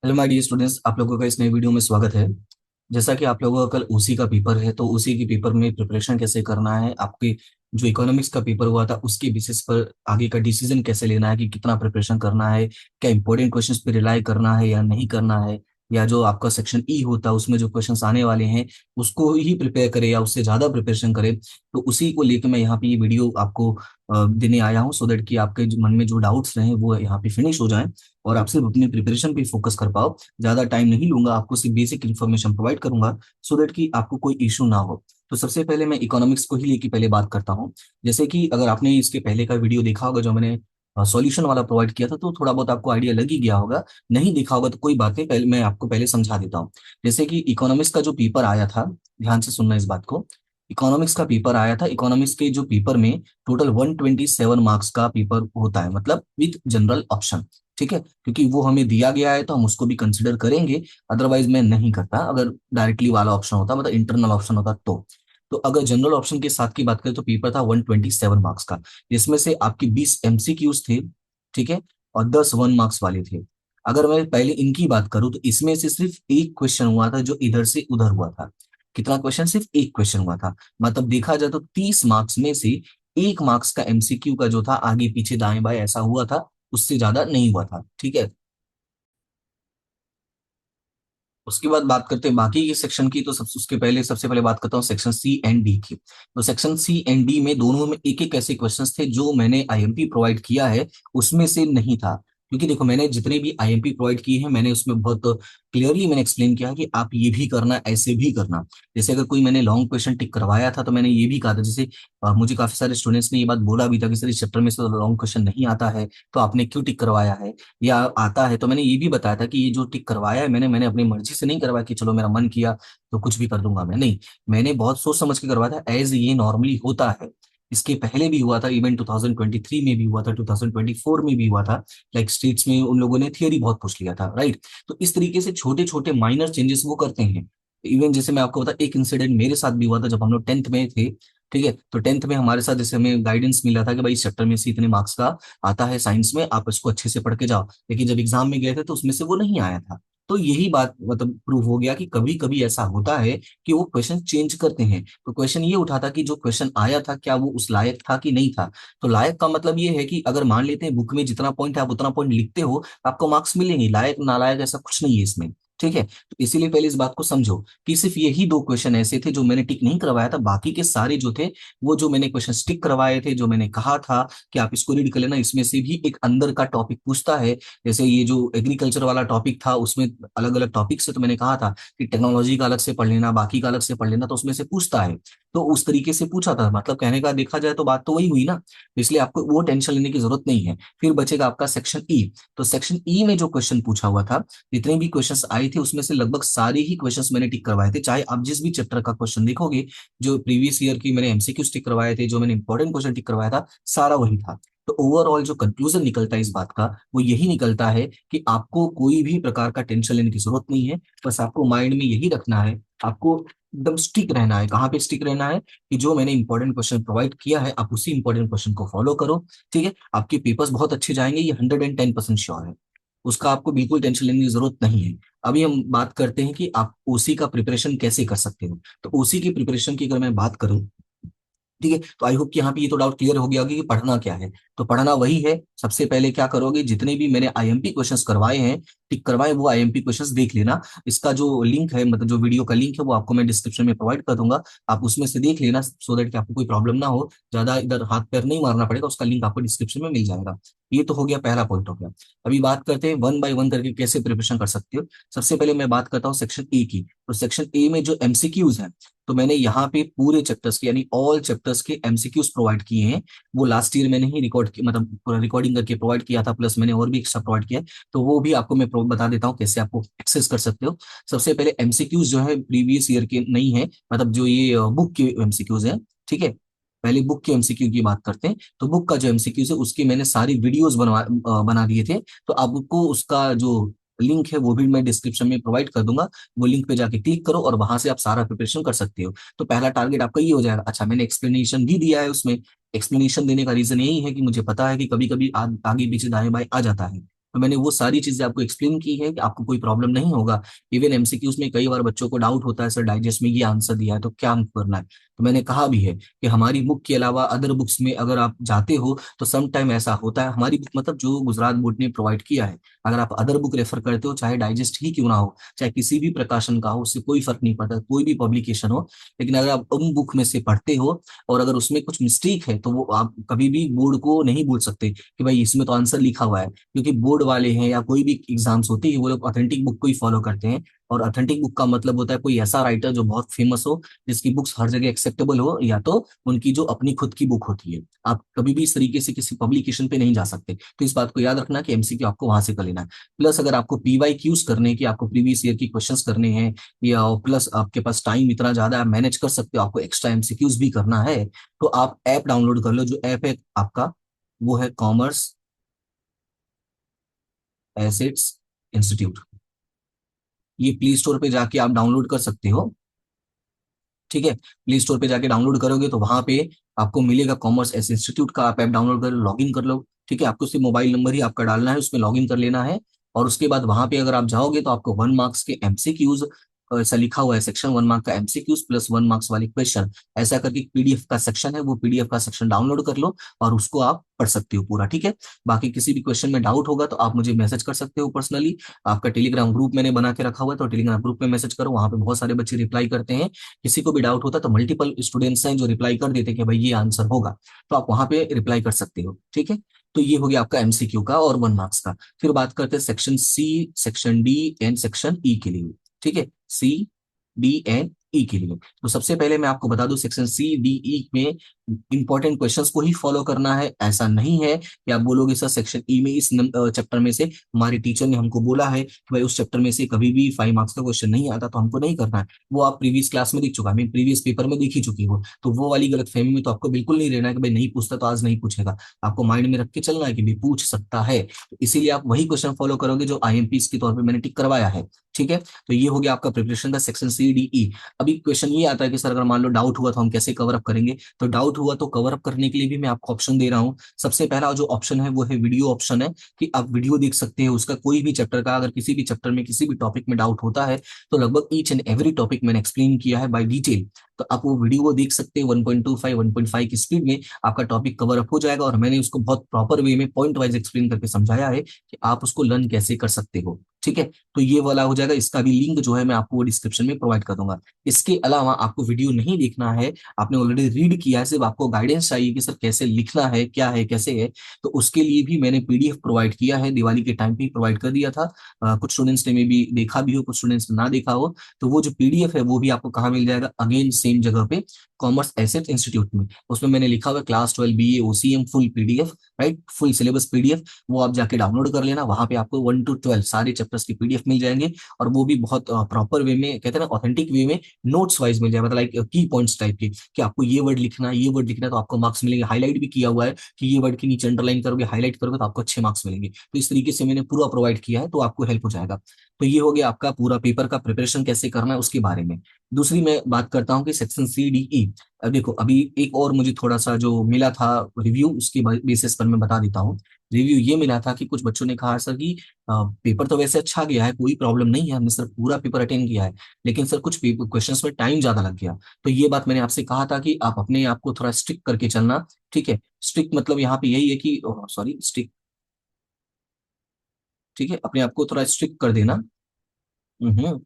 Hello my dear students, आप लोगों का इस नए वीडियो में स्वागत है। जैसा कि आप लोगों का कल ओसी का पेपर है, तो ओसी के पेपर में प्रिपरेशन कैसे करना है, आपके जो इकोनॉमिक्स का पेपर हुआ था उसके बेसिस पर आगे का डिसीजन कैसे लेना है कि कितना प्रिपरेशन करना है, क्या इंपॉर्टेंट क्वेश्चंस पे रिलाई करना है या नहीं करना है, या जो आपका सेक्शन ई होता है उसमें जो क्वेश्चंस आने वाले हैं उसको ही प्रिपेयर करे या उससे ज्यादा प्रिपरेशन करे। तो उसी को लेकर मैं यहाँ पे ये वीडियो आपको देने आया हूँ, सो दैट कि आपके मन में जो डाउट्स रहे वो यहाँ पे फिनिश हो जाएं और आप सिर्फ अपनी प्रिपरेशन पे फोकस कर पाओ। ज्यादा टाइम नहीं लूंगा, आपको सिर्फ बेसिक इन्फॉर्मेशन प्रोवाइड करूंगा सो दैट कि आपको कोई इशू ना हो। तो सबसे पहले मैं इकोनॉमिक्स को ही लेके पहले बात करता हूँ। जैसे कि अगर आपने इसके पहले का वीडियो देखा होगा जो मैंने सॉल्यूशन वाला प्रोवाइड किया था, तो थोड़ा बहुत आपको आइडिया लग ही गया होगा। नहीं देखा होगा तो कोई बात नहीं, पहले मैं आपको पहले समझा देता हूँ। जैसे कि इकोनॉमिक्स का जो पेपर आया था, ध्यान से सुनना इस बात को। इकोनॉमिक्स का पेपर आया था, इकोनॉमिक्स के जो पेपर में टोटल 127 मार्क्स का पेपर होता है, मतलब विथ जनरल ऑप्शन। ठीक है, क्योंकि वो हमें दिया गया है तो हम उसको भी कंसिडर करेंगे। अदरवाइज मैं नहीं करता, अगर डायरेक्टली वाला ऑप्शन होता, मतलब इंटरनल ऑप्शन होता तो अगर जनरल ऑप्शन के साथ की बात करें तो पेपर था 127 मार्क्स का, जिसमें से आपके 20 एमसीक्यूज थे। ठीक है, और 10 1 मार्क्स वाले थे। अगर मैं पहले इनकी बात करूं तो इसमें से सिर्फ एक क्वेश्चन हुआ था जो इधर से उधर हुआ था। कितना क्वेश्चन? सिर्फ एक क्वेश्चन हुआ था। मतलब देखा जाए तो 30 मार्क्स में से 1 मार्क्स का एमसीक्यू का जो था आगे पीछे दाएं बाएं ऐसा हुआ था, उससे ज्यादा नहीं हुआ था। ठीक है, उसके बाद बात करते हैं बाकी के सेक्शन की। तो सब उसके पहले सबसे पहले बात करता हूँ सेक्शन सी एंड डी की। तो सेक्शन सी एंड डी में दोनों में एक एक ऐसे क्वेश्चंस थे जो मैंने आईएमपी प्रोवाइड किया है उसमें से नहीं था। क्योंकि देखो, मैंने जितने भी आईएमपी प्रोवाइड किए हैं मैंने उसमें बहुत क्लियरली मैंने एक्सप्लेन किया कि आप ये भी करना ऐसे भी करना। जैसे अगर कोई मैंने लॉन्ग क्वेश्चन टिक करवाया था तो मैंने ये भी कहा था, जैसे मुझे काफी सारे स्टूडेंट्स ने ये बात बोला भी था कि सर इस चैप्टर में से लॉन्ग क्वेश्चन नहीं आता है, तो आपने क्यों टिक करवाया है, या आता है। तो मैंने ये भी बताया था कि ये जो टिक करवाया है मैंने मैंने अपनी मर्जी से नहीं करवाया कि चलो मेरा मन किया तो कुछ भी कर दूंगा मैं, नहीं। मैंने बहुत सोच समझ के करवाया था, एज ये नॉर्मली होता है। इसके पहले भी हुआ था, इवन 2023 में भी हुआ था, 2024 में भी हुआ था। लाइक स्टेट्स में उन लोगों ने थियरी बहुत पूछ लिया था, राइट। तो इस तरीके से छोटे छोटे माइनर चेंजेस वो करते हैं। इवन जैसे मैं आपको बता, एक इंसिडेंट मेरे साथ भी हुआ था जब हम लोग 10th में थे। ठीक है, तो 10th में हमारे साथ जैसे हमें गाइडेंस मिला था कि भाई इस चैप्टर में से इतने मार्क्स का आता है साइंस में, आप इसको अच्छे से पढ़ के जाओ। लेकिन जब एग्जाम में गए थे तो उसमें से वो नहीं आया था। तो यही बात मतलब प्रूव हो गया कि कभी कभी ऐसा होता है कि वो क्वेश्चन चेंज करते हैं। तो क्वेश्चन ये उठा था कि जो क्वेश्चन आया था क्या वो उस लायक था कि नहीं था। तो लायक का मतलब ये है कि अगर मान लेते हैं बुक में जितना पॉइंट है आप उतना पॉइंट लिखते हो, आपको मार्क्स मिलेंगे। लायक नालायक ऐसा कुछ नहीं है इसमें। ठीक है, तो इसीलिए पहले इस बात को समझो कि सिर्फ यही दो क्वेश्चन ऐसे थे जो मैंने टिक नहीं करवाया था। बाकी के सारे जो थे, वो जो मैंने क्वेश्चन टिक करवाए थे, जो मैंने कहा था कि आप इसको रीड कर लेना, इसमें से भी एक अंदर का टॉपिक पूछता है। जैसे ये जो एग्रीकल्चर वाला टॉपिक था उसमें अलग अलग टॉपिक से, तो मैंने कहा था कि टेक्नोलॉजी का अलग से पढ़ लेना, बाकी का अलग से पढ़ लेना, तो उसमें से पूछता है। तो उस तरीके से पूछा था, मतलब कहने का देखा जाए तो बात तो वही हुई ना। तो इसलिए आपको वो टेंशन लेने की जरूरत नहीं है। फिर बचेगा आपका सेक्शन ई। तो सेक्शन ई में जो क्वेश्चन पूछा हुआ था, जितने भी क्वेश्चंस आए थे उसमें से लगभग सारे ही क्वेश्चंस मैंने टिक करवाए थे। चाहे आप जिस भी चैप्टर का क्वेश्चन देखोगे, जो प्रीवियस ईयर की मैंने एमसीक्यू टिक करवाए थे, जो मैंने इंपॉर्टेंट क्वेश्चन टिक करवाया था, सारा वही था। तो ओवरऑल जो कंक्लूजन निकलता है इस बात का, वो यही निकलता है कि आपको कोई भी प्रकार का टेंशन लेने की जरूरत नहीं है। बस आपको माइंड में यही रखना है, आपको एकदम स्टिक रहना है। कहाँ पे स्टिक रहना है? कि जो मैंने इंपॉर्टेंट क्वेश्चन प्रोवाइड किया है आप उसी इंपॉर्टेंट क्वेश्चन को फॉलो करो। ठीक है, आपके पेपर्स बहुत अच्छे जाएंगे, ये 110% श्योर है। उसका आपको बिल्कुल टेंशन लेने की जरूरत नहीं है। अभी हम बात करते हैं कि आप ओसी का प्रिपरेशन कैसे कर सकते हो। तो ओसी की प्रिपरेशन की अगर मैं बात करूं, ठीक है, तो आई होप कि यहाँ पे ये तो डाउट क्लियर हो गया होगा कि पढ़ना क्या है। तो पढ़ना वही है, सबसे पहले क्या करोगे, जितने भी मैंने आईएमपी क्वेश्चंस करवाए हैं, टिक करवाए, वो आईएमपी क्वेश्चंस देख लेना। इसका जो लिंक है, मतलब जो वीडियो का लिंक है, वो आपको मैं डिस्क्रिप्शन में प्रोवाइड कर दूंगा। आप उसमें से देख लेना सो दैट कि आपको कोई प्रॉब्लम ना हो, ज्यादा इधर हाथ पैर नहीं मारना पड़ेगा, उसका लिंक आपको डिस्क्रिप्शन में मिल जाएगा। ये तो हो गया, पहला पॉइंट हो गया। अभी बात करते हैं वन बाय वन करके कैसे प्रिपरेशन कर सकते हो। सबसे पहले मैं बात करता हूँ सेक्शन ए की। तो सेक्शन ए में जो एमसीक्यूज हैं, तो मैंने यहाँ पे पूरे चैप्टर्स के यानी ऑल चैप्टर्स के एमसीक्यूज प्रोवाइड किए हैं। वो लास्ट ईयर मैंने ही रिकॉर्ड मतलब पूरा रिकॉर्डिंग करके प्रोवाइड किया था, प्लस मैंने और भी एक्स्ट्रा प्रोवाइड किया है। तो वो भी आपको मैं बता देता हूँ कैसे आपको एक्सेस कर सकते हो। सबसे पहले एमसीक्यूज जो है प्रीवियस ईयर के नहीं है, मतलब जो ये बुक के एमसीक्यूज है। ठीक है, पहले बुक के एमसीक्यू की बात करते हैं। तो बुक का जो एमसीक्यूज है उसके मैंने सारी वीडियोस बना दिए थे। तो आपको उसका जो लिंक है वो भी मैं डिस्क्रिप्शन में प्रोवाइड कर दूंगा। वो लिंक पे जाके क्लिक करो और वहां से आप सारा प्रिपरेशन कर सकते हो। तो पहला टारगेट आपका ये हो जाएगा। अच्छा, मैंने एक्सप्लेनेशन भी दिया है उसमें। एक्सप्लेनेशन देने का रीजन यही है कि मुझे पता है कि कभी कभी आगे पीछे दाएं बाएं आ जाता है। तो मैंने वो सारी चीजें आपको एक्सप्लेन की है कि आपको कोई प्रॉब्लम नहीं होगा। इवन एमसीक्यूज में कई बार बच्चों को डाउट होता है, सर डाइजेस्ट में ये आंसर दिया है तो क्या हमको करना है। तो मैंने कहा भी है कि हमारी बुक के अलावा अदर बुक्स में अगर आप जाते हो तो सम टाइम ऐसा होता है, हमारी बुक मतलब जो गुजरात बोर्ड ने प्रोवाइड किया है, अगर आप अदर बुक रेफर करते हो, चाहे डाइजेस्ट ही क्यों ना हो, चाहे किसी भी प्रकाशन का हो, उससे कोई फर्क नहीं पड़ता, कोई भी पब्लिकेशन हो, लेकिन अगर आप उन बुक में से पढ़ते हो और अगर उसमें कुछ मिस्टेक है तो वो आप कभी भी बोर्ड को नहीं बोल सकते कि भाई इसमें तो आंसर लिखा हुआ है, क्योंकि बोर्ड वाले हैं या कोई भी एग्जाम्स होती है वो लोग ऑथेंटिक बुक को ही फॉलो करते हैं। और ऑथेंटिक बुक का मतलब होता है कोई ऐसा राइटर जो बहुत फेमस हो, जिसकी बुक्स हर जगह एक्सेप्टेबल हो, या तो उनकी जो अपनी खुद की बुक होती है। आप कभी भी इस तरीके से किसी पब्लिकेशन पे नहीं जा सकते, तो इस बात को याद रखना कि एमसीक्यू आपको वहां से कर लेना है। प्लस अगर आपको पीवाई क्यूज करने हैं, कि आपको प्रीवियस ईयर की क्वेश्चंस करने हैं, या प्लस आपके पास टाइम इतना ज्यादा है, मैनेज कर सकते हो, आपको एक्स्ट्रा एमसीक्यूज भी करना है, तो आप ऐप डाउनलोड कर लो। जो ऐप है आपका वो है कॉमर्स एसेट्स इंस्टीट्यूट। ये प्ले स्टोर पे जाके आप डाउनलोड कर सकते हो। ठीक है, प्ले स्टोर पे जाके डाउनलोड करोगे तो वहां पे आपको मिलेगा कॉमर्स एस इंस्टीट्यूट का, आप ऐप डाउनलोड कर लॉग इन कर लो। ठीक है, आपको सिर्फ मोबाइल नंबर ही आपका डालना है, उसमें लॉग इन कर लेना है। और उसके बाद वहां पे अगर आप जाओगे तो आपको 1 मार्क्स के एमसीक्यूज, ऐसा लिखा हुआ है सेक्शन 1 मार्क का एमसीक्यूज प्लस 1 मार्क्स वाले क्वेश्चन, ऐसा करके पीडीएफ का सेक्शन है, वो पीडीएफ का सेक्शन डाउनलोड कर लो और उसको आप पढ़ सकते हो पूरा। ठीक है, बाकी किसी भी क्वेश्चन में डाउट होगा तो आप मुझे मैसेज कर सकते हो पर्सनली। आपका टेलीग्राम ग्रुप मैंने बना के रखा हुआ है, तो टेलीग्राम ग्रुप में मैसेज करो, वहां पे बहुत सारे बच्चे रिप्लाई करते हैं। किसी को भी डाउट होता है तो मल्टीपल स्टूडेंट्स हैं जो रिप्लाई कर देते हैं कि भाई ये आंसर होगा, तो आप वहां पे रिप्लाई कर सकते हो। ठीक है, तो ये हो गया आपका एमसीक्यू का और 1 मार्क्स का। फिर बात करते हैं section C, section D and section E के लिए। ठीक है, सी, डी एंड ई के लिए तो सबसे पहले मैं आपको बता दूं, सेक्शन सी डी ई में इंपॉर्टेंट क्वेश्चंस को ही फॉलो करना है। ऐसा नहीं है कि आप बोलोगे सर सेक्शन ई में इस चैप्टर में से हमारे टीचर ने हमको बोला है कि भाई उस चैप्टर में से कभी भी 5 मार्क्स का क्वेश्चन नहीं आता तो हमको नहीं करना है। वो आप प्रीवियस क्लास में दिख चुका है, मैं प्रीवियस पेपर में दिख ही चुकी हो, तो वो वाली गलत फहमी में तो आपको बिल्कुल नहीं रहना है कि भाई नहीं पूछता तो आज नहीं पूछेगा। आपको माइंड में रख के चलना है कि भाई पूछ सकता है, तो इसीलिए आप वही क्वेश्चन फॉलो करोगे जो आईएमपी के तौर पर मैंने टिक करवाया है। ठीक है, तो ये हो गया आपका प्रिपरेशन का सेक्शन सी डी ई। अभी क्वेश्चन ये आता है कि सर अगर मान लो डाउट हुआ तो हम कैसे कवर अप करेंगे। तो डाउट हुआ तो कवर अप करने के लिए भी मैं आपको ऑप्शन दे रहा हूँ। सबसे पहला जो ऑप्शन है वो है वीडियो ऑप्शन है, कि आप वीडियो देख सकते हैं उसका, कोई भी चैप्टर का, अगर किसी भी चैप्टर में किसी भी टॉपिक में डाउट होता है तो लगभग ईच एंड एवरी टॉपिक मैंने एक्सप्लेन किया है बाय डिटेल। तो आप वो वीडियो को देख सकते हैं 1.25 1.5 की स्पीड में, आपका टॉपिक कवर अप हो जाएगा। और मैंने उसको बहुत प्रॉपर वे में पॉइंट वाइज एक्सप्लेन करके समझाया है कि आप उसको लर्न कैसे कर सकते हो। ठीक है, तो ये वाला हो जाएगा, इसका भी लिंक जो है मैं आपको डिस्क्रिप्शन में प्रोवाइड कर दूंगा। इसके अलावा आपको वीडियो नहीं देखना है, आपने ऑलरेडी रीड किया है, सिर्फ आपको गाइडेंस चाहिए कि सर कैसे लिखना है, क्या है, कैसे है, तो उसके लिए भी मैंने पीडीएफ प्रोवाइड किया है, दिवाली के टाइम पे प्रोवाइड कर दिया था। कुछ स्टूडेंट्स ने में भी देखा भी हो, कुछ स्टूडेंट्स ने ना देखा हो, तो वो जो पीडीएफ है वो भी आपको कहाँ मिल जाएगा, अगेन सेम जगह पे, कॉमर्स एसेट इंस्टीट्यूट में। उसमें मैंने लिखा हुआ class 12 BA OCM full PDF, right, full syllabus PDF, वो आप जाके डाउनलोड कर लेना। वहां पे आपको 1 to 12 सारे चैप्टर्स की पीडीएफ मिल जाएंगे, और वो भी बहुत प्रॉपर वे में, कहते हैं ना ऑथेंटिक वे में, नोट्स वाइज मिल जाएगा, मतलब लाइक की पॉइंट्स टाइप के, कि आपको ये वर्ड लिखना है, ये वर्ड लिखना है तो आपको मार्क्स मिलेंगे। हाईलाइट भी किया हुआ है कि ये वर्ड के नीचे अंडरलाइन करोगे, हाईलाइट करोगे तो आपको अच्छे मार्क्स मिलेंगे। तो इस तरीके से मैंने पूरा प्रोवाइड किया है, तो आपको हेल्प हो जाएगा। तो ये हो गया आपका पूरा पेपर का प्रिपरेशन कैसे करना है उसके बारे में। दूसरी मैं बात करता हूँ कि सेक्शन सी डी ई। अब देखो, अभी एक और मुझे थोड़ा सा जो मिला था रिव्यू, उसके बेसिस पर मैं बता देता हूँ। रिव्यू ये मिला था कि कुछ बच्चों ने कहा सर कि पेपर तो वैसे अच्छा गया है, कोई प्रॉब्लम नहीं है, हमने सर पूरा पेपर अटेंड किया है, लेकिन सर कुछ क्वेश्चंस में टाइम ज्यादा लग गया। तो ये बात मैंने आपसे कहा था कि आप अपने आप को थोड़ा स्ट्रिक्ट करके चलना। ठीक है, स्ट्रिक्ट मतलब यहाँ पे यही है कि, सॉरी, स्ट्रिक्ट, ठीक है, अपने आप को थोड़ा स्ट्रिक्ट कर देना। हम्म।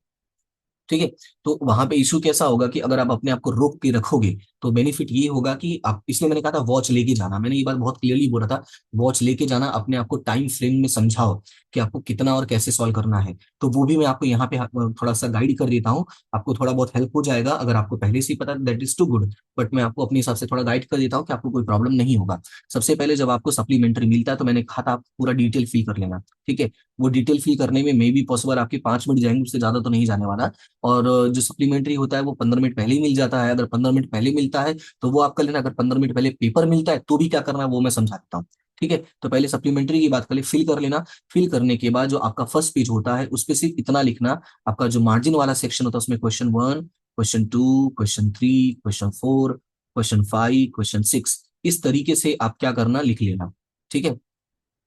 ठीक है, तो वहां पे इशू कैसा होगा कि अगर आप अपने आप को रोक के रखोगे तो बेनिफिट ये होगा कि आप, इसलिए मैंने कहा था वॉच लेके जाना, मैंने ये बात बहुत क्लियरली बोला था, वॉच लेके जाना, अपने आप को टाइम फ्रेम में समझाओ कि आपको कितना और कैसे सॉल्व करना है। तो वो भी मैं आपको यहाँ पे थोड़ा सा गाइड कर देता हूँ, आपको थोड़ा बहुत हेल्प हो जाएगा। अगर आपको पहले से ही पता that is too good, but मैं आपको अपने हिसाब से थोड़ा गाइड कर देता हूँ कि आपको कोई प्रॉब्लम नहीं होगा। सबसे पहले जब आपको सप्लीमेंट्री मिलता है तो मैंने कहा था आप पूरा डिटेल फिल कर लेना। ठीक है, वो डिटेल फिल करने में मे बी पॉसिबल आपके 5 मिनट जाएंगे, उससे ज्यादा तो नहीं जाने वाला। और जो सप्लीमेंट्री होता है वो 15 मिनट पहले ही मिल जाता है, अगर 15 मिनट पहले मिलता है तो वो आप कर लेना, अगर 15 मिनट पहले पेपर मिलता है तो भी क्या करना है वो मैं समझा देता हूँ। ठीक है, तो पहले सप्लीमेंट्री की बात कर ले, फिल कर लेना। फिल करने के बाद जो आपका फर्स्ट पेज होता है उस पे सिर्फ इतना लिखना, आपका जो मार्जिन वाला सेक्शन होता है उसमें question 1, question 2, question 3, question 4, question 5, question 6, इस तरीके से आप क्या करना लिख लेना। ठीक है,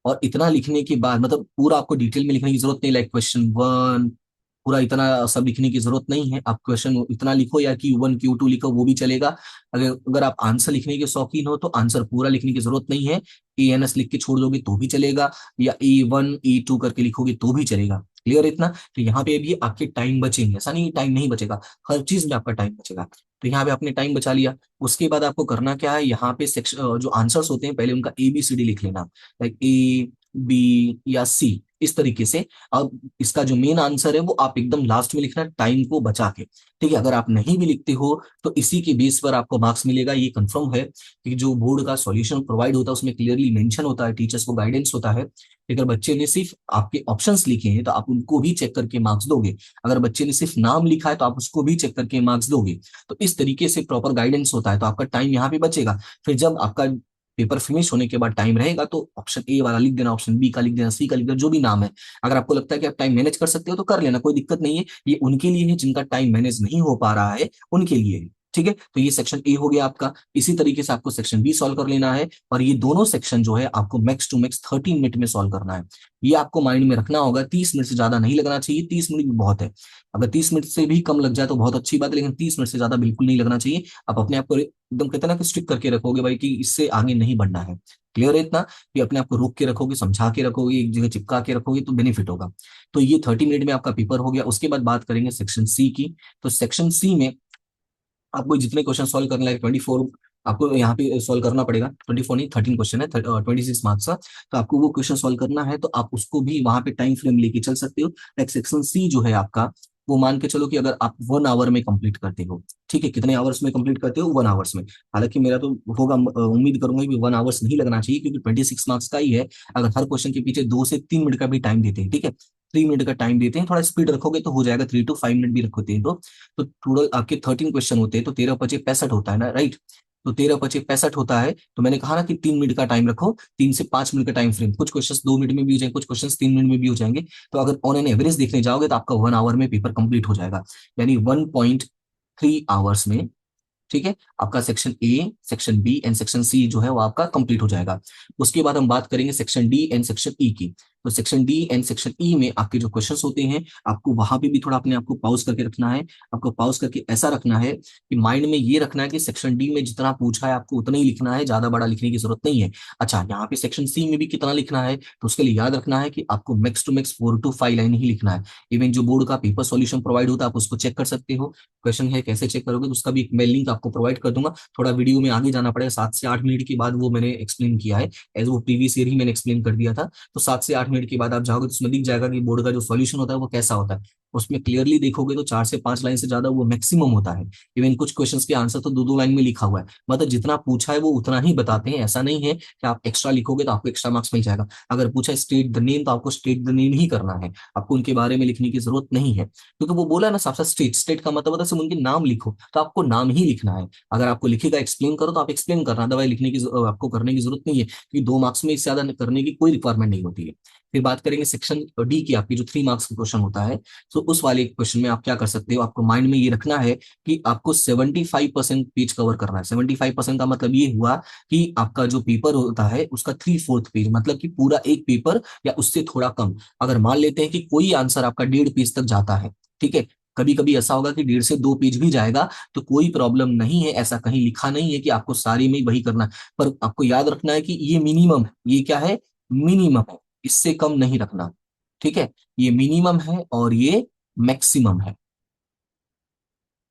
और इतना लिखने के बाद मतलब पूरा आपको डिटेल में लिखने की जरूरत नहीं, लाइक क्वेश्चन 1 पूरा इतना सब लिखने की जरूरत नहीं है। आप क्वेश्चन इतना लिखो या Q1 Q2 लिखो वो भी चलेगा। अगर अगर आप आंसर लिखने के शौकीन हो तो आंसर पूरा लिखने की जरूरत नहीं है, ANS लिख के छोड़ दोगे तो भी चलेगा, या A1 A2 करके लिखोगे तो भी चलेगा। क्लियर है इतना? तो यहाँ पे भी आपके टाइम बचेंगे, ऐसा नहीं टाइम नहीं बचेगा, हर चीज में आपका टाइम बचेगा। तो यहाँ पे आपने टाइम बचा लिया। उसके बाद आपको करना क्या है, यहाँ पे सेक्शन जो आंसर्स होते हैं पहले उनका ABCD लिख लेना, लाइक A B या C इस तरीके से। अब इसका जो मेन आंसर है वो आप एकदम लास्ट में लिखना, टाइम को बचा के। ठीक है, अगर आप नहीं भी लिखते हो तो इसी के बेस पर आपको मार्क्स मिलेगा, ये कंफर्म है कि जो बोर्ड का सॉल्यूशन प्रोवाइड होता है उसमें क्लियरली मेंशन होता है, टीचर्स को गाइडेंस होता है। अगर बच्चे ने सिर्फ आपके ऑप्शंस लिखे हैं तो आप उनको भी चेक करके मार्क्स दोगे, अगर बच्चे ने सिर्फ नाम लिखा है तो आप उसको भी चेक करके मार्क्स दोगे। तो इस तरीके से प्रॉपर गाइडेंस होता है, तो आपका टाइम यहाँ पे बचेगा। फिर जब आपका पेपर फिनिश होने के बाद टाइम रहेगा तो ऑप्शन ए वाला लिख देना, ऑप्शन बी का लिख देना, सी का लिख देना, जो भी नाम है। अगर आपको लगता है कि आप टाइम मैनेज कर सकते हो तो कर लेना, कोई दिक्कत नहीं है। ये उनके लिए है जिनका टाइम मैनेज नहीं हो पा रहा है, उनके लिए है। ठीक है, तो ये सेक्शन ए हो गया आपका। इसी तरीके से आपको सेक्शन बी सॉल्व कर लेना है, और ये दोनों सेक्शन जो है आपको मैक्स टू मैक्स 30 मिनट में सॉल्व करना है। ये आपको माइंड में रखना होगा, 30 मिनट से ज्यादा नहीं लगना चाहिए, 30 मिनट भी बहुत है। अगर 30 मिनट से भी कम लग जाए तो बहुत अच्छी बात है, लेकिन 30 मिनट से ज्यादा बिल्कुल नहीं लगना चाहिए। आप अपने आप को एकदम कहते हैं ना कि स्ट्रिक्ट करके रखोगे भाई कि इससे आगे नहीं बढ़ना है। क्लियर है इतना? कि अपने आप को रोक के रखोगे, समझा के रखोगे, एक जगह चिपका के रखोगे तो बेनिफिट होगा। तो ये 30 मिनट में आपका पेपर हो गया। उसके बाद बात करेंगे सेक्शन सी की। तो सेक्शन सी में आपको जितने क्वेश्चन सॉल्व करना है 24 आपको यहाँ पे सॉल्व करना पड़ेगा। 24 नहीं, 13 क्वेश्चन है, 26 मार्क्स का। तो आपको वो क्वेश्चन सॉल्व करना है, तो आप उसको भी वहां पे टाइम फ्रेम लेके चल सकते हो। लाइक सेक्शन सी जो है आपका, वो मान के चलो कि अगर आप 1 आवर में कंप्लीट करते हो। ठीक है, कितने आवर्स में कंप्लीट करते हो? 1 आवर्स में। हालांकि मेरा तो होगा, उम्मीद करूंगा कि 1 आवर्स नहीं लगना चाहिए, क्योंकि 26 मार्क्स का ही है। अगर हर क्वेश्चन के पीछे 2 से 3 मिनट का भी टाइम देते हैं, ठीक है, 3 मिनट का टाइम देते हैं, थोड़ा स्पीड रखोगे तो हो जाएगा, 3 to 5 मिनट भी रखोते हैं तो टोटल आपके 13 क्वेश्चन होते हैं, तो 13 × 5 = 65 होता है ना, राइट? तो 13 × 5 = 65 होता है। तो मैंने कहा ना कि 3 मिनट का टाइम रखो, 3 से 5 मिनट का टाइम फ्रेम। कुछ क्वेश्चन 2 मिनट में भी हो जाएंगे, कुछ क्वेश्चन 3 मिनट में भी हो जाएंगे। तो अगर ऑन एन एवरेज देखने जाओगे तो आपका 1 आवर में पेपर कंप्लीट हो जाएगा, यानी 1.3 आवर्स में। ठीक है, आपका section A, section B and section C जो है वो आपका कंप्लीट हो जाएगा। उसके बाद हम बात करेंगे सेक्शन डी एंड सेक्शन ई की। तो सेक्शन डी एंड सेक्शन ई में आपके जो क्वेश्चंस होते हैं, आपको वहां पे भी थोड़ा अपने आप को पॉज करके रखना है। आपको पॉज करके ऐसा रखना है कि माइंड में ये रखना है कि सेक्शन डी में जितना पूछा है आपको उतना ही लिखना है, ज्यादा बड़ा लिखने की जरूरत नहीं है। अच्छा, यहाँ पे सेक्शन सी में भी कितना लिखना है, तो उसके लिए याद रखना है कि आपको max to max 4 to 5 line ही लिखना है। इवन जो बोर्ड का पेपर सॉल्यूशन प्रोवाइड होता है आप उसको चेक कर सकते हो। क्वेश्चन है कैसे चेक करोगे, तो उसका भी एक मैं लिंक आपको प्रोवाइड कर दूंगा। थोड़ा वीडियो में आगे जाना पड़ेगा, 7 से 8 मिनट के बाद वो मैंने एक्सप्लेन किया है, एज वो प्रीवियस ईयर ही मैंने एक्सप्लेन कर दिया था। तो 7 से 8 मिनट के बाद आप जाओगे तो उसमें दिख जाएगा कि बोर्ड का जो सॉल्यूशन होता है वो कैसा होता है। उसमें क्लियरली देखोगे तो 4 से 5 लाइन से ज्यादा वो मैक्सिमम होता है। इवन कुछ क्वेश्चंस के आंसर तो 2 2 लाइन में लिखा हुआ है, मतलब जितना पूछा है वो उतना ही बताते हैं। ऐसा नहीं है कि आप एक्स्ट्रा लिखोगे तो आपको एक्स्ट्रा मार्क्स मिल जाएगा। अगर पूछा स्टेट द नेम तो आपको स्टेट द नेम ही करना है, आपको उनके बारे में लिखने की जरूरत नहीं है, क्योंकि वो बोला ना साफ साफ स्टेट, स्टेट का मतलब होता है सिर्फ उनके नाम लिखो, तो आपको नाम ही लिखना है। अगर आपको लिखेगा एक्सप्लेन करो तो आप एक्सप्लेन करना, दवाई लिखने की आपको करने की जरूरत नहीं है, क्योंकि 2 मार्क्स में इससे ज्यादा करने की कोई रिक्वायरमेंट नहीं होती है। फिर बात करेंगे सेक्शन डी की, आपकी जो 3 मार्क्स का क्वेश्चन होता है। तो उस वाले क्वेश्चन में आप क्या कर सकते हो, आपको माइंड में ये रखना है कि आपको 75% पेज कवर करना है। 75% का मतलब ये हुआ कि आपका जो पेपर होता है उसका 3/4 पेज, मतलब कि पूरा एक पेपर या उससे थोड़ा कम। अगर मान लेते हैं कि कोई आंसर आपका 1.5 पेज तक जाता है, ठीक है, कभी कभी ऐसा होगा कि 1.5 से 2 पेज भी जाएगा, तो कोई प्रॉब्लम नहीं है। ऐसा कहीं लिखा नहीं है कि आपको सारे में वही करना है, पर आपको याद रखना है कि ये मिनिमम है। ये क्या है? मिनिमम है, इससे कम नहीं रखना। ठीक है, ये मिनिमम है और ये मैक्सिमम है।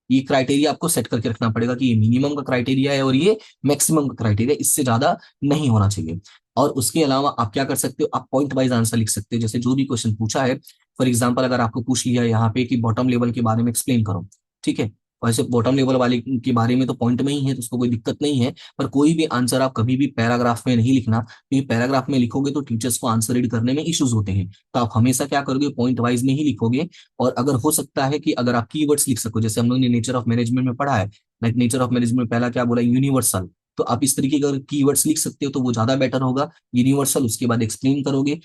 ये क्राइटेरिया आपको सेट करके रखना पड़ेगा कि ये मिनिमम का क्राइटेरिया है और ये मैक्सिमम का क्राइटेरिया, इससे ज्यादा नहीं होना चाहिए। और उसके अलावा आप क्या कर सकते हो, आप पॉइंट वाइज आंसर लिख सकते हो। जैसे जो भी क्वेश्चन पूछा है, फॉर एग्जाम्पल अगर आपको पूछ लिया है यहाँ पे कि बॉटम लेवल के बारे में एक्सप्लेन करो, ठीक है, वैसे बॉटम लेवल वाले के बारे में तो पॉइंट में ही है, तो उसको कोई दिक्कत नहीं है। पर कोई भी आंसर आप कभी भी पैराग्राफ में नहीं लिखना, क्योंकि पैराग्राफ में लिखोगे तो टीचर्स को आंसर रीड करने में इश्यूज होते हैं। तो आप हमेशा क्या करोगे, पॉइंट वाइज में ही लिखोगे। और अगर हो सकता है कि अगर आप कीवर्ड्स लिख सको, जैसे हम लोग ने नेचर ऑफ मैनेजमेंट में पढ़ा है, लाइक नेचर ऑफ मैनेजमेंट में पहला क्या बोला, यूनिवर्सल। तो आप इस तरीके के अगर कीवर्ड्स लिख सकते हो तो वो ज्यादा बेटर होगा। यूनिवर्सल, उसके बाद एक्सप्लेन करोगे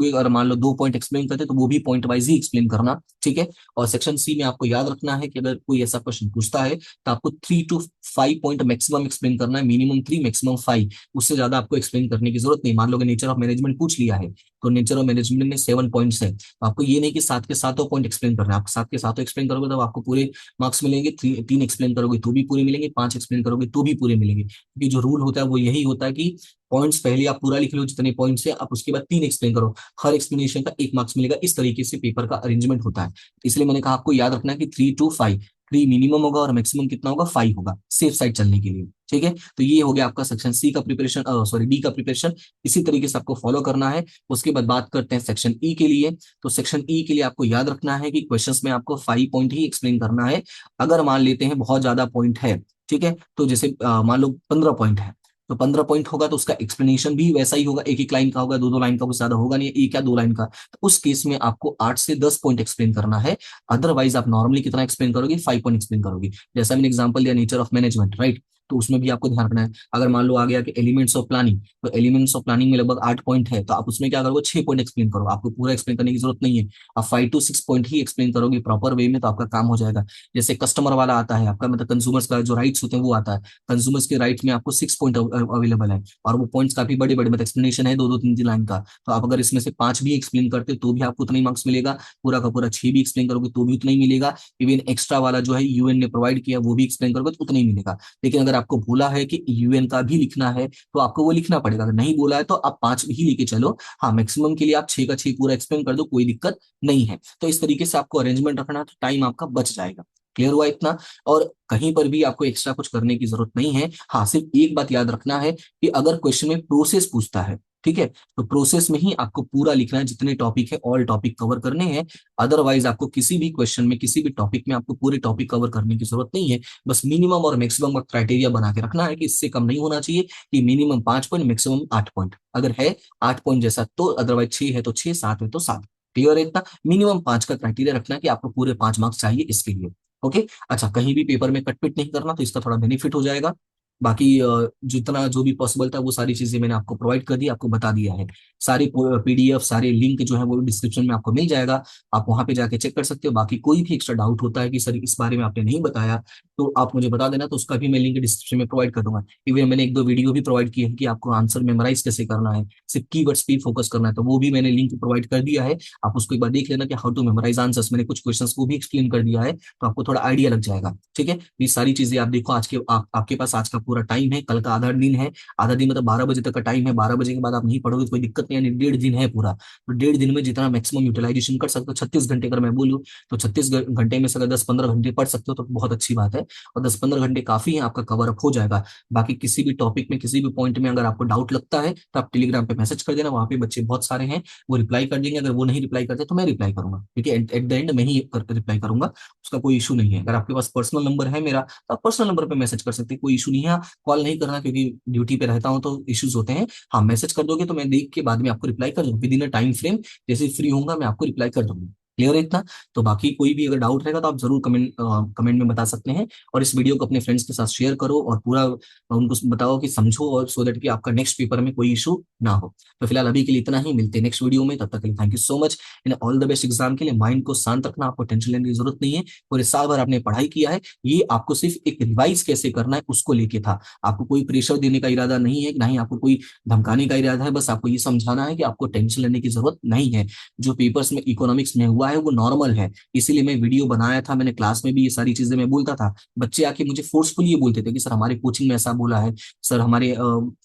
अगर मान लो 2 पॉइंट एक्सप्लेन करते तो वो भी पॉइंट वाइज ही एक्सप्लेन करना, ठीक है। और सेक्शन सी में आपको याद रखना है कि अगर कोई ऐसा क्वेश्चन पूछता है तो आपको 3 to 5 पॉइंट मैक्सिमम एक्सप्लेन करना है, मिनिमम 3 मैक्सिमम 5, उससे ज्यादा आपको एक्सप्लेन करने की जरूरत नहीं। मान लो नेचर ऑफ मैनेजमेंट पूछ लिया है तो नेचर ऑफ मैनेजमेंट में 7 पॉइंट्स है, तो आपको ये नहीं कि 7 के 7 पॉइंट एक्सप्लेन करना है, आप 7 के 7 एक्सप्लेन करोगे तो आपको पूरे मार्क्स मिलेंगे, 3 एक्सप्लेन करोगे तो भी पूरे मिलेंगे, 5 एक्सप्लेन करोगे तो भी पूरे मिलेंगे, क्योंकि जो रूल होता है वो यही होता है कि पॉइंट्स पहले आप पूरा लिख लो जितने पॉइंट्स है, आप उसके बाद 3 एक्सप्लेन करो, हर एक्सप्लेनेशन का 1 मार्क्स मिलेगा। इस तरीके से पेपर का अरेंजमेंट होता है, इसलिए मैंने कहा आपको याद रखना है कि 3 to 5, 3 मिनिमम होगा और मैक्सिमम कितना होगा, 5 होगा, सेफ साइड चलने के लिए, ठीक है। तो ये हो गया आपका सेक्शन सी का प्रिपरेशन, सॉरी डी का प्रिपरेशन, इसी तरीके से आपको फॉलो करना है। उसके बाद बात करते हैं सेक्शन ई के लिए। तो सेक्शन ई के लिए आपको याद रखना है कि क्वेश्चंस में आपको 5 पॉइंट ही एक्सप्लेन करना है। अगर मान लेते हैं बहुत ज्यादा पॉइंट है, ठीक है, तो जैसे मान लो 15 पॉइंट है, तो 15 पॉइंट होगा तो उसका एक्सप्लेनेशन भी वैसा ही होगा, एक एक लाइन का होगा, 2 2 लाइन का, कुछ ज्यादा होगा नहीं, एक या 2 लाइन का। तो उस केस में आपको 8 से 10 पॉइंट एक्सप्लेन करना है। अदरवाइज आप नॉर्मली कितना एक्सप्लेन करोगे, 5 पॉइंट एक्सप्लेन करोगे। जैसा मैंने एग्जांपल दिया नेचर ऑफ मैनेजमेंट, राइट, तो उसमें भी आपको ध्यान रखना है। अगर मान लो आ गया कि एलिमेंट्स ऑफ प्लानिंग, तो एलिमेंट्स ऑफ प्लानिंग में लगभग 8 पॉइंट है, तो आप उसमें क्या करोगे, 6 पॉइंट एक्सप्लेन करो, आपको पूरा एक्सप्लेन करने की जरूरत नहीं है। आप 5 to 6 पॉइंट ही एक्सप्लेन करोगे प्रॉपर वे में तो आपका काम हो जाएगा। जैसे कस्टमर वाला आता है आपका, मतलब कंज्यूमर्स का जो राइट्स होते हैं वो आता है, कंज्यूमर्स के राइट में आपको 6 पॉइंट अवेलेबल है, और वो पॉइंट्स काफी बड़े बड़े, मतलब एक्सप्लेनेशन है 2 2 3 3 लाइन का। तो आप अगर इसमें से 5 भी एक्सप्लेन करते हो तो भी आपको उतना ही मार्क्स मिलेगा, पूरा का पूरा 6 भी एक्सप्लेन करोगे तो भी उतना ही मिलेगा। इवन एक्स्ट्रा वाला जो है यूएन ने प्रोवाइड किया वो भी एक्सप्लेन करोगे तो उतना ही मिलेगा। लेकिन अगर आपको बोला है कि यूएन का भी लिखना है तो आपको वो लिखना पड़ेगा, अगर नहीं बोला है तो आप 5 ही लेके चलो। हाँ, मैक्सिमम के लिए आप 6 का 6 पूरा एक्सप्लेन कर दो, कोई दिक्कत नहीं है। तो इस तरीके से आपको अरेंजमेंट रखना है तो टाइम आपका बच जाएगा। क्लियर हुआ इतना? और कहीं पर भी आपको एक्स्ट्रा कुछ करने की जरूरत नहीं है। हाँ, सिर्फ एक बात याद रखना है कि अगर क्वेश्चन में प्रोसेस पूछता है, ठीक है, तो प्रोसेस में ही आपको पूरा लिखना है, जितने टॉपिक है ऑल टॉपिक कवर करने हैं। अदरवाइज आपको किसी भी क्वेश्चन में किसी भी टॉपिक में आपको पूरे टॉपिक कवर करने की जरूरत नहीं है। बस मिनिमम और मैक्सिमम का क्राइटेरिया बना के रखना है कि इससे कम नहीं होना चाहिए, कि मिनिमम 5 पॉइंट, मैक्सिमम 8 पॉइंट। अगर है 8 पॉइंट जैसा तो, अदरवाइज 6 है तो 6, 7 है तो 7। क्लियर है इतना? मिनिमम 5 का क्राइटेरिया रखना है कि आपको पूरे 5 मार्क्स चाहिए इसके लिए। ओके। अच्छा, कहीं भी पेपर में कटपिट नहीं करना, तो इसका थोड़ा बेनिफिट हो जाएगा। बाकी जितना जो भी पॉसिबल था वो सारी चीजें मैंने आपको प्रोवाइड कर दी, आपको बता दिया है। सारी पीडीएफ, सारे लिंक जो है वो डिस्क्रिप्शन में आपको मिल जाएगा, आप वहां पे जाके चेक कर सकते हो। बाकी कोई भी एक्स्ट्रा डाउट होता है कि सर इस बारे में आपने नहीं बताया, तो आप मुझे बता देना, तो उसका भी मैं लिंक डिस्क्रिप्शन में प्रोवाइड कर दूंगा। इवन मैंने 1 2 वीडियो भी प्रोवाइड की है कि आपको आंसर मेमोराइज कैसे करना है, सिर्फ कीवर्ड्स पे फोकस करना है, तो वो भी मैंने लिंक प्रोवाइड कर दिया है। आप उसको एक बार देख लेना कि हाउ टू मेमोराइज आंसर्स, मैंने कुछ क्वेश्चंस को भी एक्सप्लेन कर दिया है, तो आपको थोड़ा आइडिया लग जाएगा, ठीक है। ये सारी चीजें आप देखो, आज के आपके पास आज का पूरा टाइम है, कल का आधा दिन है। आधा दिन मतलब 12 बजे तक का टाइम है, 12 बजे के बाद आप नहीं पढ़ोगे तो कोई दिक्कत नहीं, यानी 1.5 दिन है पूरा। तो 1.5 दिन में जितना मैक्सिमम यूटिलाइजेशन कर सकते हो, 36 घंटे अगर मैं बोलूँ तो 36 घंटे में से अगर 10 15 घंटे पढ़ सकते हो तो बहुत अच्छी बात है, और 10 15 घंटे काफी है, आपका कवर अप हो जाएगा। बाकी किसी भी टॉपिक में किसी भी पॉइंट में अगर आपको डाउट लगता है तो आप टेलीग्राम पे मैसेज कर देना, वहां पे बच्चे बहुत सारे हैं, वो रिप्लाई कर देंगे। अगर वो नहीं रिप्लाई करते तो मैं रिप्लाई करूंगा, ठीक है, एट द एंड मैं ही रिप्लाई करूंगा, उसका कोई इशू नहीं है। अगर आपके पास पर्सनल नंबर है मेरा तो आप पर्सनल नंबर पे मैसेज कर सकते हैं, कोई इशू नहीं है। कॉल नहीं करना क्योंकि ड्यूटी पे रहता हूँ तो इश्यूज होते हैं। हाँ, मैसेज कर दोगे तो मैं देख के बाद में आपको रिप्लाई कर दूंगा, with in a time frame, जैसे फ्री होऊंगा मैं आपको रिप्लाई कर दूंगा। क्लियर है इतना? तो बाकी कोई भी अगर डाउट रहेगा तो आप जरूर कमेंट में बता सकते हैं। और इस वीडियो को अपने फ्रेंड्स के साथ शेयर करो और पूरा उनको बताओ कि समझो, और सो दैट कि आपका नेक्स्ट पेपर में कोई इशू ना हो। तो फिलहाल अभी के लिए इतना ही, मिलते हैं नेक्स्ट वीडियो में, तब तक के लिए thank you so much. In all the best exam के लिए। माइंड को शांत रखना, आपको टेंशन लेने की जरूरत नहीं है। पूरे साल भर आपने पढ़ाई किया है, ये आपको सिर्फ एक रिवाइज कैसे करना है उसको लेके था। आपको कोई प्रेशर देने का इरादा नहीं है, ना ही आपको कोई धमकाने का इरादा है, बस आपको ये समझाना है कि आपको टेंशन लेने की जरूरत नहीं है। जो पेपर्स में इकोनॉमिक्स में हुआ है वो नॉर्मल है, इसीलिए मैं वीडियो बनाया था। मैंने क्लास में भी ये सारी चीजें मैं बोलता था, बच्चे आके मुझे फोर्सफुली ये बोलते थे कि सर हमारे कोचिंग में ऐसा बोला है, सर हमारे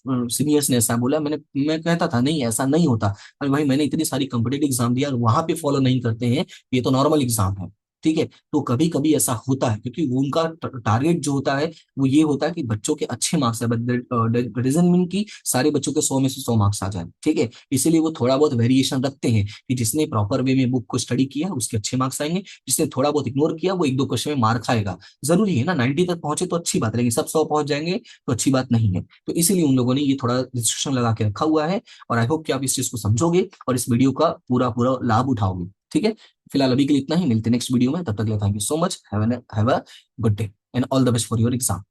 सीनियर्स ने ऐसा बोला। मैं कहता था नहीं, ऐसा नहीं होता। अरे भाई, मैंने इतनी सारी कॉम्पिटेटिव एग्जाम दिया और वहां पे फॉलो नहीं करते हैं, ये तो नॉर्मल एग्जाम है, ठीक है। तो कभी कभी ऐसा होता है क्योंकि वो उनका टारगेट जो होता है वो ये होता है कि बच्चों के अच्छे मार्क्स है, रीजन की सारे बच्चों के 100 में से 100 मार्क्स आ जाए, ठीक है। इसीलिए वो थोड़ा बहुत वेरिएशन रखते हैं कि जिसने प्रॉपर वे में बुक को स्टडी किया उसके अच्छे मार्क्स आएंगे, जिसने थोड़ा बहुत इग्नोर किया वो 1 2 क्वेश्चन में मार खाएगा। जरूरी है ना, 90 तक पहुंचे तो अच्छी बात है, लेकिन सब 100 पहुंच जाएंगे तो अच्छी बात नहीं है। तो इसीलिए उन लोगों ने ये थोड़ा रिस्ट्रिक्शन लगा के रखा हुआ है, और आई होप कि आप इस चीज को समझोगे और इस वीडियो का पूरा पूरा लाभ उठाओगे, ठीक है। फिलहाल अभी के लिए इतना ही, मिलते हैं नेक्स्ट वीडियो में, तब तक के लिए thank you so much. Have a good day and all the best for your exam.